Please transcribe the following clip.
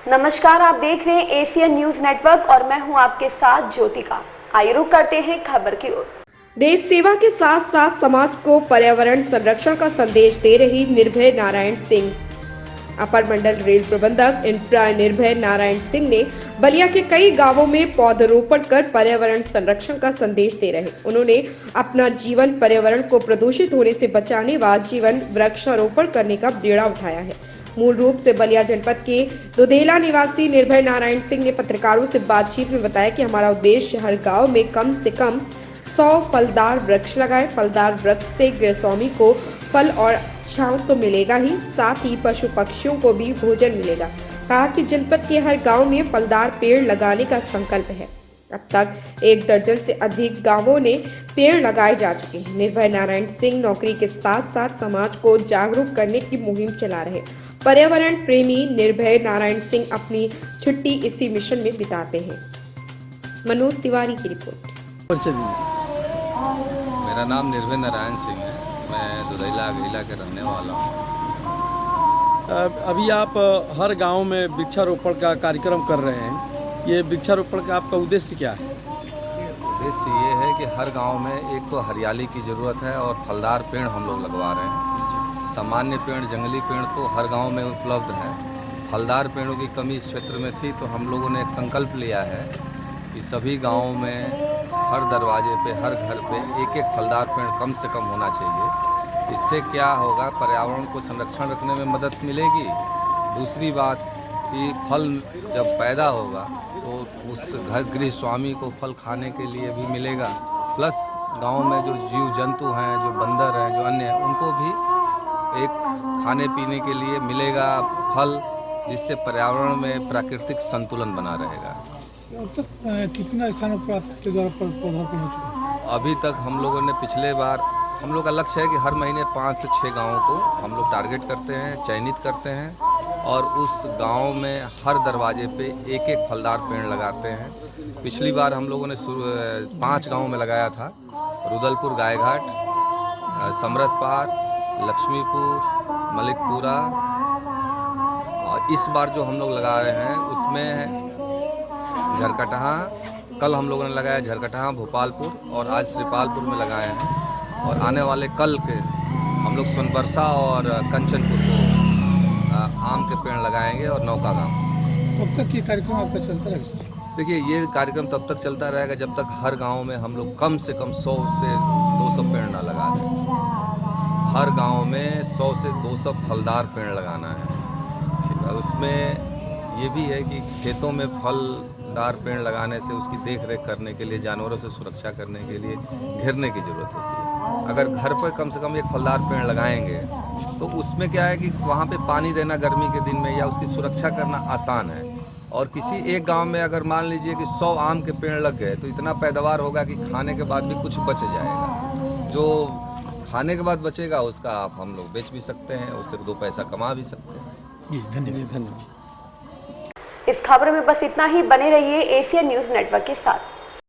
नमस्कार, आप देख रहे हैं एशियन न्यूज नेटवर्क और मैं हूं आपके साथ ज्योतिका। आइए रुक करते हैं खबर की ओर। देश सेवा के साथ साथ समाज को पर्यावरण संरक्षण का संदेश दे रही निर्भय नारायण सिंह। अपर मंडल रेल प्रबंधक इंफ्रा निर्भय नारायण सिंह ने बलिया के कई गांवों में पौधरोपण कर पर्यावरण संरक्षण का संदेश दे रहे। उन्होंने अपना जीवन पर्यावरण को प्रदूषित होने से बचाने व जीवन वृक्षारोपण करने का बीड़ा उठाया है। मूल रूप से बलिया जनपद के दुधेला निवासी निर्भय नारायण सिंह ने पत्रकारों से बातचीत में बताया कि हमारा उद्देश्य हर गाँव में कम से कम 100 फलदार वृक्ष लगाए। फलदार वृक्ष से गृहस्वामी को फल और छांव तो मिलेगा ही, साथ ही पशु पक्षियों को भी भोजन मिलेगा। कहा कि जनपद के हर गांव में फलदार पेड़ लगाने का संकल्प है। अब तक 1 दर्जन से अधिक गांवों ने पेड़ लगाए जा चुके हैं। निर्भय नारायण सिंह नौकरी के साथ साथ समाज को जागरूक करने की मुहिम चला रहे। पर्यावरण प्रेमी निर्भय नारायण सिंह अपनी छुट्टी इसी मिशन में बिताते हैं। मनोज तिवारी की रिपोर्ट। मेरा नाम निर्भय नारायण सिंह है। मैं दुधैला अघैला के रहने वाला हूँ। अभी आप हर गांव में वृक्षारोपण का कार्यक्रम कर रहे हैं। ये वृक्षारोपण का आपका उद्देश्य क्या है? उद्देश्य ये है कि हर गांव में एक तो हरियाली की ज़रूरत है और फलदार पेड़ हम लोग लगवा रहे हैं। सामान्य पेड़, जंगली पेड़ तो हर गांव में उपलब्ध है। फलदार पेड़ों की कमी इस क्षेत्र में थी, तो हम लोगों ने एक संकल्प लिया है कि सभी गाँवों में हर दरवाजे पे, हर घर पे एक एक फलदार पेड़ कम से कम होना चाहिए। इससे क्या होगा, पर्यावरण को संरक्षण रखने में मदद मिलेगी। दूसरी बात कि फल जब पैदा होगा तो उस घर गृह स्वामी को फल खाने के लिए भी मिलेगा, प्लस गांव में जो जीव जंतु हैं, जो बंदर हैं, जो अन्य हैं, उनको भी एक खाने पीने के लिए मिलेगा फल, जिससे पर्यावरण में प्राकृतिक संतुलन बना रहेगा। अब तक कितना स्थानों पर आपके द्वारा पौधारोपण हो चुका है? अभी तक हम लोगों ने पिछले बार, हम लोग का लक्ष्य है कि हर महीने 5 से 6 गाँवों को हम लोग टारगेट करते हैं, चयनित करते हैं और उस गांव में हर दरवाजे पे एक एक फलदार पेड़ लगाते हैं। पिछली बार हम लोगों ने 5 गाँव में लगाया था, रुदलपुर, गायघाट, समरथपार, लक्ष्मीपुर, मलिकपुरा। और इस बार जो हम लोग लगा रहे हैं उसमें झरकटहा, कल हम लोगों ने लगाया झरकटहा, भोपालपुर और आज श्रीपालपुर में लगाए हैं। और आने वाले कल के हम लोग सोनबरसा और कंचनपुर को आम के पेड़ लगाएंगे और नौका गाँव। कब तक ये कार्यक्रम आपका चलता रहेगा? देखिए, ये कार्यक्रम तब तक चलता रहेगा जब तक हर गांव में हम लोग कम से कम 100 से 200 पेड़ ना लगा दें। हर गांव में 100 से 200 फलदार पेड़ लगाना है। उसमें ये भी है कि खेतों में फलदार पेड़ लगाने से उसकी देख रेख करने के लिए, जानवरों से सुरक्षा करने के लिए घेरने की ज़रूरत होती है। अगर घर पर कम से कम एक फलदार पेड़ लगाएंगे तो उसमें क्या है कि वहाँ पे पानी देना गर्मी के दिन में या उसकी सुरक्षा करना आसान है। और किसी एक गांव में अगर मान लीजिए कि 100 आम के पेड़ लग गए तो इतना पैदावार होगा कि खाने के बाद भी कुछ बच जाएगा। जो खाने के बाद बचेगा उसका आप हम लोग बेच भी सकते हैं, उससे 2 पैसा कमा भी सकते हैं। धन्यवाद। इस खबर में बस इतना ही। बने रहिए एशियन न्यूज नेटवर्क के साथ।